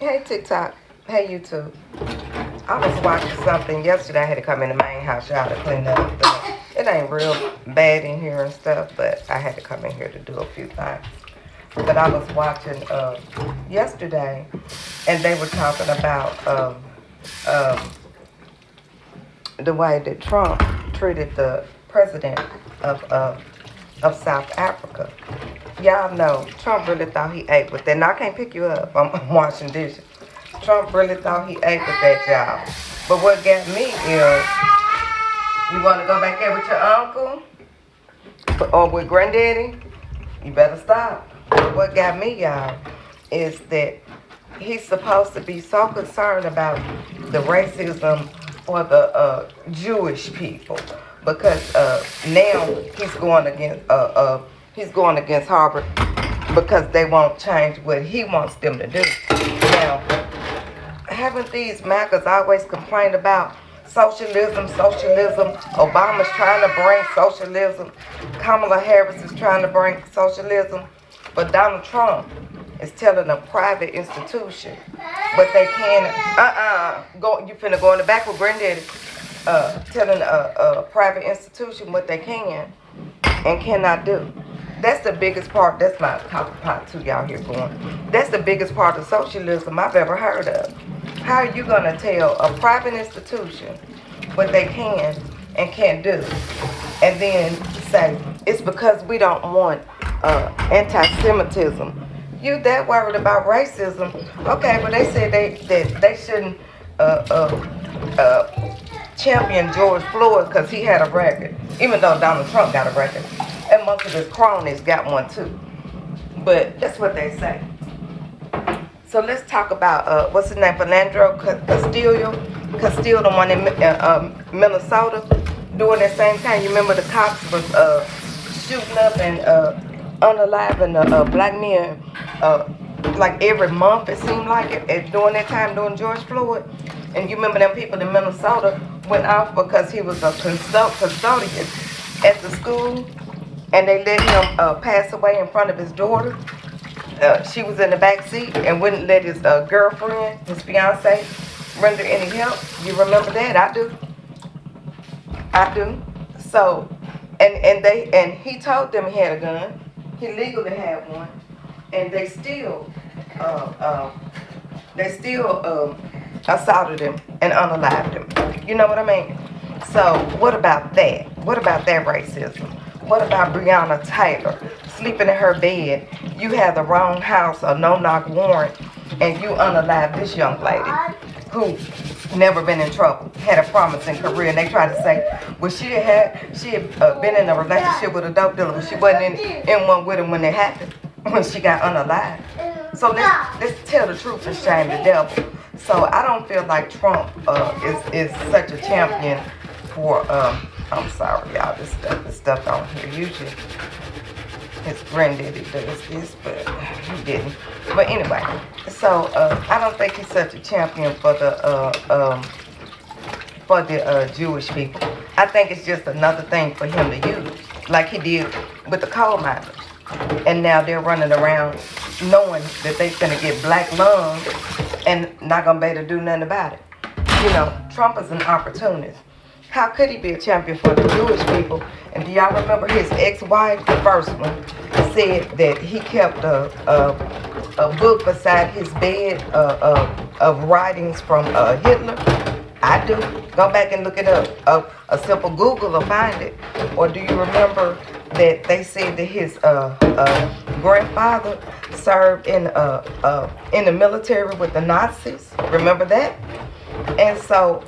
Hey TikTok. Hey YouTube. I was watching something yesterday. I had to come in the main house, y'all, to clean up. It ain't real bad in here and stuff, but I had to come in here to do a few things. But I was watching yesterday, and they were talking about the way that Trump treated the president of South Africa. Y'all know Trump really thought he ate with that. Now I can't pick you up. I'm washing dishes. Trump really thought he ate with that, y'all. But what got me is, you want to go back there with your uncle or with granddaddy? You better stop. But what got me, y'all, is that he's supposed to be so concerned about the racism for the Jewish people, because now he's going against Harvard because they won't change what he wants them to do. Now, haven't these MAGAs always complained about socialism? Obama's trying to bring socialism. Kamala Harris is trying to bring socialism. But Donald Trump is telling a private institution what they can, you finna go in the back with granddaddy, telling a private institution what they can and cannot do. That's the biggest part. That's my coffee pot too, y'all here going. That's the biggest part of socialism I've ever heard of. How are you gonna tell a private institution what they can and can't do, and then say it's because we don't want anti-Semitism? You that worried about racism? Okay, but they said they shouldn't champion George Floyd because he had a record, even though Donald Trump got a record, and most of his cronies got one too. But that's what they say. So let's talk about what's his name, Fernando Castillo, the one in Minnesota, during that same time. You remember the cops was shooting up and unaliving black men like every month, it seemed like it during that time, during George Floyd. And you remember them people in Minnesota went off because he was a custodian at the school, and they let him pass away in front of his daughter. She was in the back seat and wouldn't let his girlfriend, his fiance, render any help. You remember that? I do. So, and he told them he had a gun. He legally had one, and they still assaulted him and unalived him. You know what I mean? So what about that? What about that racism? What about Breonna Taylor sleeping in her bed? You had the wrong house, a no-knock warrant, and you unalived this young lady who never been in trouble, had a promising career, and they tried to say, well, she had been in a relationship with a dope dealer, but she wasn't in one with him when it happened, when she got unalived. So let's tell the truth and shame the devil. So I don't feel like Trump is such a champion for, I'm sorry, y'all, this stuff on here. Usually his granddaddy does this, but he didn't. But anyway, so I don't think he's such a champion for the Jewish people. I think it's just another thing for him to use, like he did with the coal miners. And now they're running around knowing that they finna get black lungs and not gonna be able to do nothing about it. You know, Trump is an opportunist. How could he be a champion for the Jewish people? And do y'all remember his ex-wife, the first one, said that he kept a book beside his bed of writings from Hitler? I do. Go back and look it up. A simple Google will find it. Or do you remember that they said that his grandfather served in the military with the Nazis? Remember that? And so,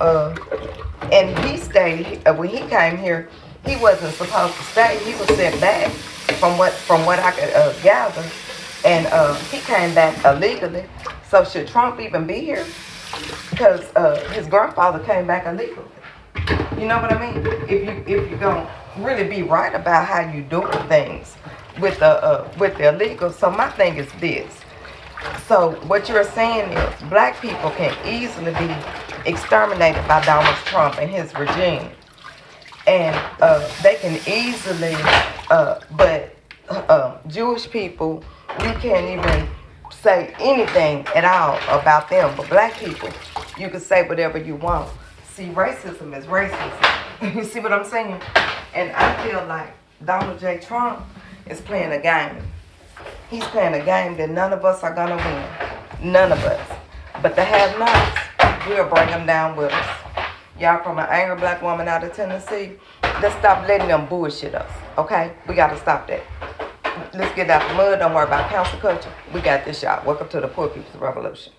and he stayed, when he came here, he wasn't supposed to stay. He was sent back from what I could gather. And he came back illegally. So should Trump even be here? Because his grandfather came back illegally. You know what I mean? If you're gonna really be right about how you doing things with the illegals. So my thing is this. So what you're saying is black people can easily be exterminated by Donald Trump and his regime, and they can easily, but Jewish people, you can't even say anything at all about them. But black people, you can say whatever you want. See, racism is racism. You see what I'm saying? And I feel like Donald J. Trump is playing a game. He's playing a game that none of us are going to win. None of us. But the have-nots, we'll bring them down with us. Y'all, from an angry black woman out of Tennessee, let's stop letting them bullshit us, okay? We got to stop that. Let's get out the mud. Don't worry about cancel culture. We got this, y'all. Welcome to the Poor People's Revolution.